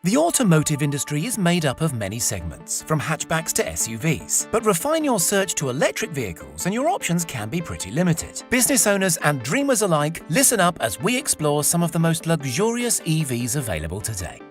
The automotive industry is made up of many segments, from hatchbacks to SUVs. But refine your search to electric vehicles and your options can be pretty limited. Business owners and dreamers alike, listen up as we explore some of the most luxurious EVs available today.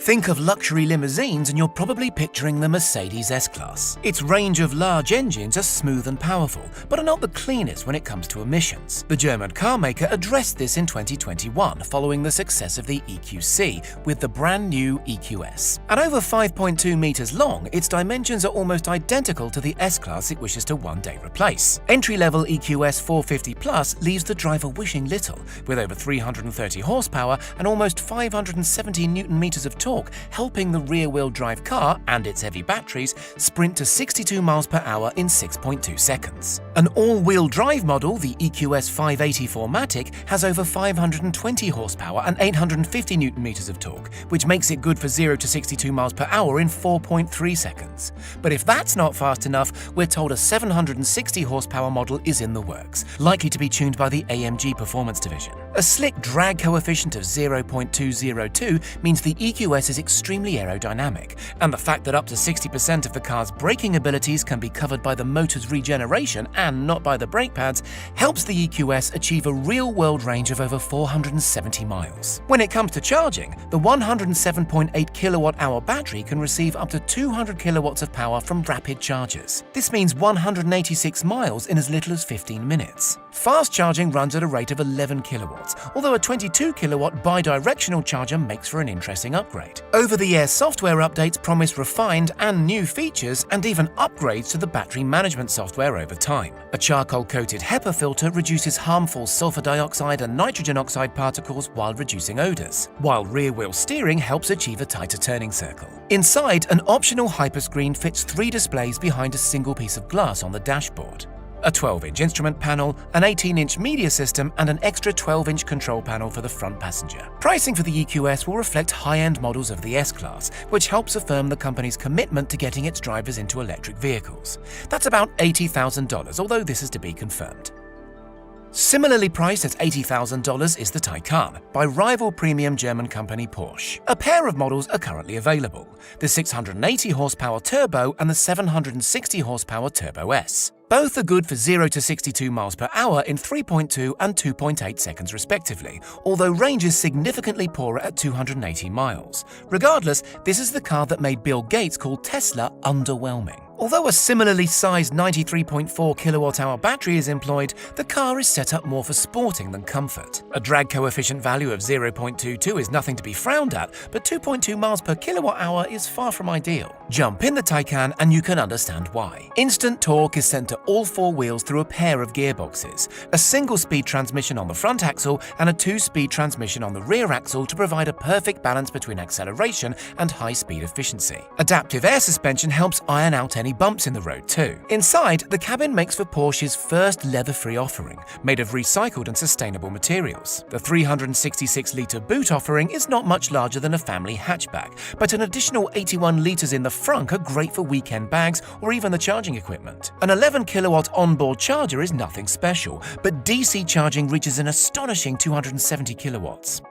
Think of luxury limousines and you're probably picturing the Mercedes S-Class. Its range of large engines are smooth and powerful, but are not the cleanest when it comes to emissions. The German car maker addressed this in 2021 following the success of the EQC with the brand new EQS. At over 5.2 meters long, its dimensions are almost identical to the S-Class it wishes to one day replace. Entry-level EQS 450 Plus leaves the driver wishing little, with over 330 horsepower and almost 570 Newton-meters of torque, helping the rear-wheel drive car and its heavy batteries sprint to 62 miles per hour in 6.2 seconds. An all-wheel drive model, the EQS 580 has over 520 horsepower and 850 Newton-meters of torque, which makes it good for 0 to 62 miles per hour in 4.3 seconds. But if that's not fast enough, we're told a 760 horsepower model is in the works, likely to be tuned by the AMG Performance division. A slick drag coefficient of 0.202 means the EQS is extremely aerodynamic, and the fact that up to 60% of the car's braking abilities can be covered by the motor's regeneration and not by the brake pads helps the EQS achieve a real-world range of over 470 miles. When it comes to charging, the 107.8 kilowatt-hour battery can receive up to 200 kilowatts of power from rapid chargers. This means 186 miles in as little as 15 minutes. Fast charging runs at a rate of 11 kilowatts, although a 22 kilowatt bidirectional charger makes for an interesting upgrade. Over-the-air software updates promise refined and new features and even upgrades to the battery management software over time. A charcoal-coated HEPA filter reduces harmful sulfur dioxide and nitrogen oxide particles while reducing odors, while rear-wheel steering helps achieve a tighter turning circle. Inside, an optional hyperscreen fits 3 displays behind a single piece of glass on the dashboard. A 12-inch instrument panel, an 18-inch media system, and an extra 12-inch control panel for the front passenger. Pricing for the EQS will reflect high-end models of the S-Class, which helps affirm the company's commitment to getting its drivers into electric vehicles. That's about $80,000, although this is to be confirmed. Similarly priced at $80,000 is the Taycan, by rival premium German company Porsche. A pair of models are currently available, the 680 horsepower Turbo and the 760 horsepower Turbo S. Both are good for 0 to 62 miles per hour in 3.2 and 2.8 seconds respectively, although range is significantly poorer at 280 miles. Regardless, this is the car that made Bill Gates call Tesla underwhelming. Although a similarly sized 93.4 kilowatt-hour battery is employed, the car is set up more for sporting than comfort. A drag coefficient value of 0.22 is nothing to be frowned at, but 2.2 miles per kilowatt-hour is far from ideal. Jump in the Taycan and you can understand why. Instant torque is sent to all 4 wheels through a pair of gearboxes, a single-speed transmission on the front axle and a 2-speed transmission on the rear axle to provide a perfect balance between acceleration and high-speed efficiency. Adaptive air suspension helps iron out any bumps in the road too. Inside, the cabin makes for Porsche's first leather-free offering, made of recycled and sustainable materials. The 366-litre boot offering is not much larger than a family hatchback, but an additional 81 litres in the front are great for weekend bags or even the charging equipment. An 11-kilowatt onboard charger is nothing special, but DC charging reaches an astonishing 270 kilowatts.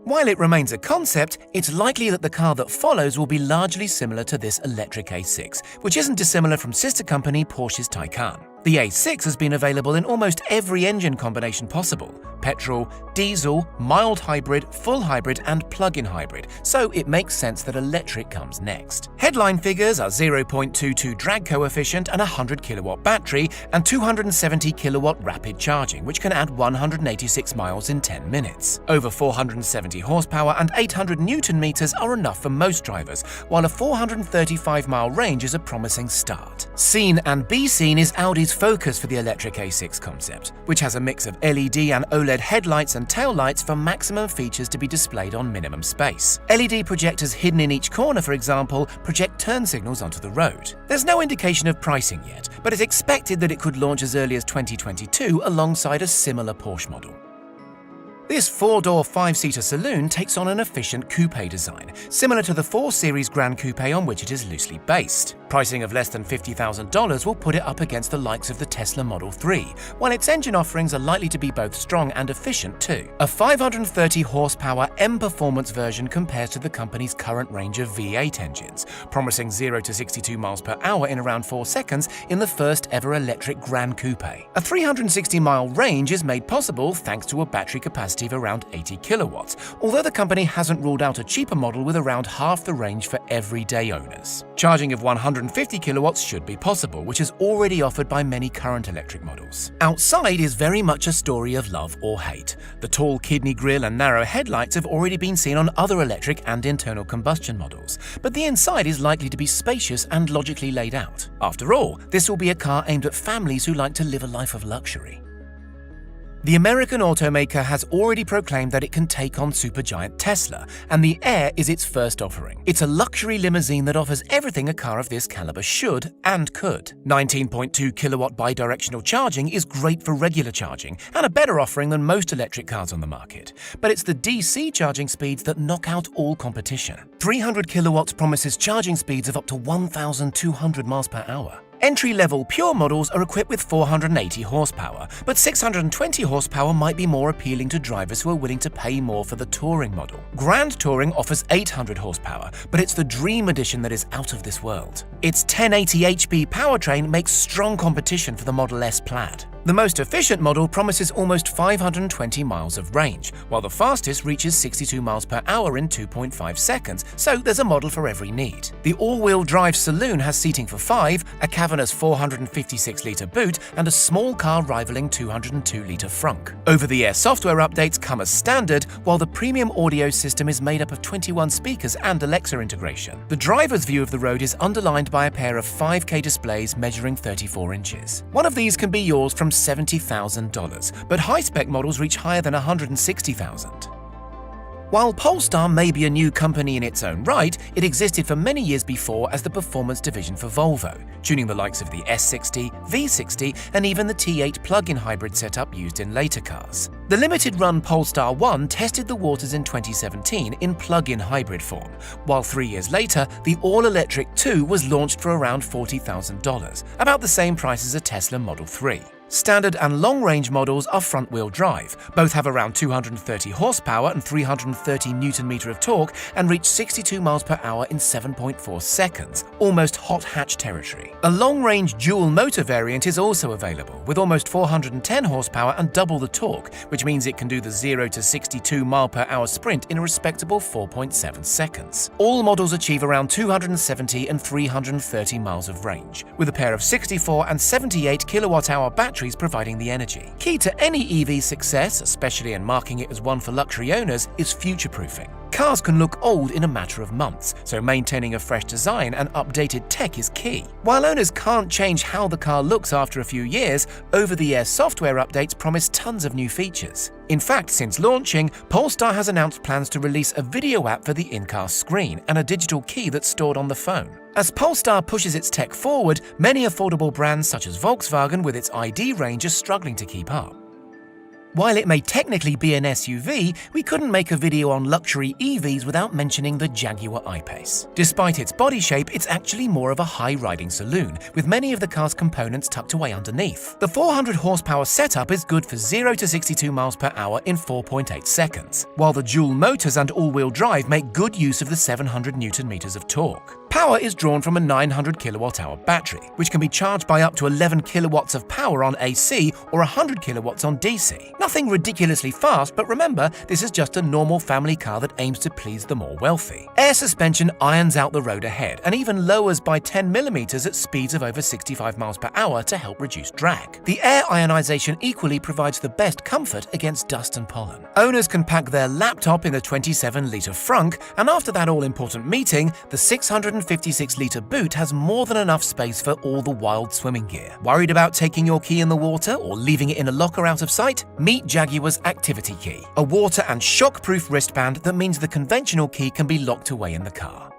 While it remains a concept, it's likely that the car that follows will be largely similar to this electric A6, which isn't dissimilar from sister company Porsche's Taycan. The A6 has been available in almost every engine combination possible: petrol, diesel, mild hybrid, full hybrid, and plug-in hybrid, so it makes sense that electric comes next. Headline figures are 0.22 drag coefficient and a 100 kilowatt battery and 270 kilowatt rapid charging, which can add 186 miles in 10 minutes. Over 470 horsepower and 800 newton meters are enough for most drivers, while a 435-mile range is a promising start. Seen and be seen is Audi's focus for the electric A6 concept, which has a mix of LED and OLED headlights and taillights for maximum features to be displayed on minimum space. LED projectors hidden in each corner, for example, project turn signals onto the road. There's no indication of pricing yet, but it's expected that it could launch as early as 2022 alongside a similar Porsche model. This 4-door 5-seater saloon takes on an efficient coupe design, similar to the 4 Series Grand Coupe on which it is loosely based. Pricing of less than $50,000 will put it up against the likes of the Tesla Model 3, while its engine offerings are likely to be both strong and efficient too. A 530 horsepower M Performance version compares to the company's current range of V8 engines, promising 0 to 62 miles per hour in around 4 seconds in the first ever electric Grand Coupe. A 360-mile range is made possible thanks to a battery capacity of around 80 kilowatts, although the company hasn't ruled out a cheaper model with around half the range for everyday owners. Charging of 150 kilowatts should be possible, which is already offered by many current electric models. Outside is very much a story of love or hate. The tall kidney grille and narrow headlights have already been seen on other electric and internal combustion models, but the inside is likely to be spacious and logically laid out. After all, this will be a car aimed at families who like to live a life of luxury. The American automaker has already proclaimed that it can take on supergiant Tesla, and the Air is its first offering. It's a luxury limousine that offers everything a car of this caliber should and could. 19.2 kilowatt bidirectional charging is great for regular charging, and a better offering than most electric cars on the market. But it's the DC charging speeds that knock out all competition. 300 kilowatts promises charging speeds of up to 1,200 miles per hour. Entry-level pure models are equipped with 480 horsepower, but 620 horsepower might be more appealing to drivers who are willing to pay more for the Touring model. Grand Touring offers 800 horsepower, but it's the Dream Edition that is out of this world. Its 1080 HP powertrain makes strong competition for the Model S Plaid. The most efficient model promises almost 520 miles of range, while the fastest reaches 62 miles per hour in 2.5 seconds, so there's a model for every need. The all-wheel drive saloon has seating for 5, a cavernous 456-litre boot, and a small car rivaling 202-litre frunk. Over-the-air software updates come as standard, while the premium audio system is made up of 21 speakers and Alexa integration. The driver's view of the road is underlined by a pair of 5K displays measuring 34 inches. One of these can be yours from $70,000, but high-spec models reach higher than $160,000. While Polestar may be a new company in its own right, it existed for many years before as the performance division for Volvo, tuning the likes of the S60, V60, and even the T8 plug-in hybrid setup used in later cars. The limited-run Polestar 1 tested the waters in 2017 in plug-in hybrid form, while 3 years later, the all-electric 2 was launched for around $40,000, about the same price as a Tesla Model 3. Standard and long-range models are front-wheel drive. Both have around 230 horsepower and 330 Nm of torque and reach 62 miles per hour in 7.4 seconds, almost hot hatch territory. A long-range dual-motor variant is also available, with almost 410 horsepower and double the torque, which means it can do the 0 to 62 mile per hour sprint in a respectable 4.7 seconds. All models achieve around 270 and 330 miles of range, with a pair of 64 and 78 kilowatt-hour batteries providing the energy. Key to any EV success, especially in marking it as one for luxury owners, is future-proofing. Cars can look old in a matter of months, so maintaining a fresh design and updated tech is key. While owners can't change how the car looks after a few years, over-the-air software updates promise tons of new features. In fact, since launching, Polestar has announced plans to release a video app for the in-car screen and a digital key that's stored on the phone. As Polestar pushes its tech forward, many affordable brands such as Volkswagen with its ID range are struggling to keep up. While it may technically be an SUV, we couldn't make a video on luxury EVs without mentioning the Jaguar I-Pace. Despite its body shape, it's actually more of a high-riding saloon, with many of the car's components tucked away underneath. The 400 horsepower setup is good for 0 to 62 miles per hour in 4.8 seconds, while the dual motors and all-wheel drive make good use of the 700 Nm of torque. Power is drawn from a 900 kilowatt-hour battery, which can be charged by up to 11 kilowatts of power on AC or 100 kilowatts on DC. Nothing ridiculously fast, but remember, this is just a normal family car that aims to please the more wealthy. Air suspension irons out the road ahead and even lowers by 10 mm at speeds of over 65 miles per hour to help reduce drag. The air ionization equally provides the best comfort against dust and pollen. Owners can pack their laptop in the 27-litre frunk, and after that all-important meeting, the 656-litre boot has more than enough space for all the wild swimming gear. Worried about taking your key in the water or leaving it in a locker out of sight? Meet Jaguar's Activity Key, a water and shock-proof wristband that means the conventional key can be locked away in the car.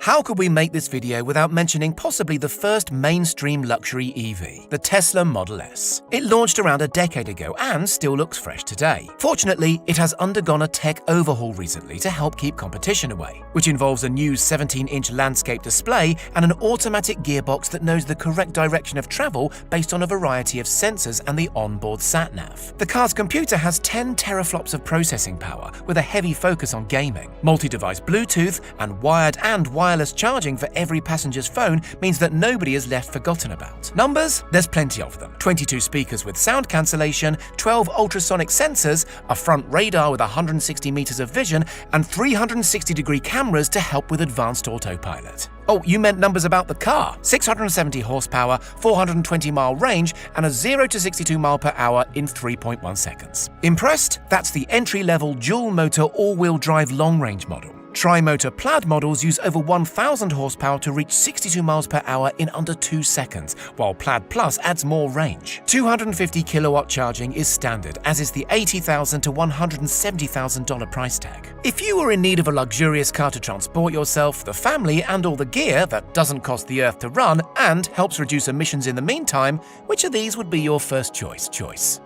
How could we make this video without mentioning possibly the first mainstream luxury EV, the Tesla Model S? It launched around a decade ago and still looks fresh today. Fortunately, it has undergone a tech overhaul recently to help keep competition away, which involves a new 17-inch landscape display and an automatic gearbox that knows the correct direction of travel based on a variety of sensors and the onboard sat-nav. The car's computer has 10 teraflops of processing power with a heavy focus on gaming. Multi-device Bluetooth and wired and wireless charging for every passenger's phone means that nobody is left forgotten about. Numbers? There's plenty of them. 22 speakers with sound cancellation, 12 ultrasonic sensors, a front radar with 160 meters of vision, and 360-degree cameras to help with advanced autopilot. Oh, you meant numbers about the car. 670 horsepower, 420-mile range, and a 0 to 62 mile per hour in 3.1 seconds. Impressed? That's the entry-level dual-motor all-wheel drive long-range model. Tri-motor Plaid models use over 1,000 horsepower to reach 62 miles per hour in under 2 seconds, while Plaid Plus adds more range. 250 kilowatt charging is standard, as is the $80,000 to $170,000 price tag. If you were in need of a luxurious car to transport yourself, the family, and all the gear that doesn't cost the earth to run and helps reduce emissions in the meantime, which of these would be your first choice?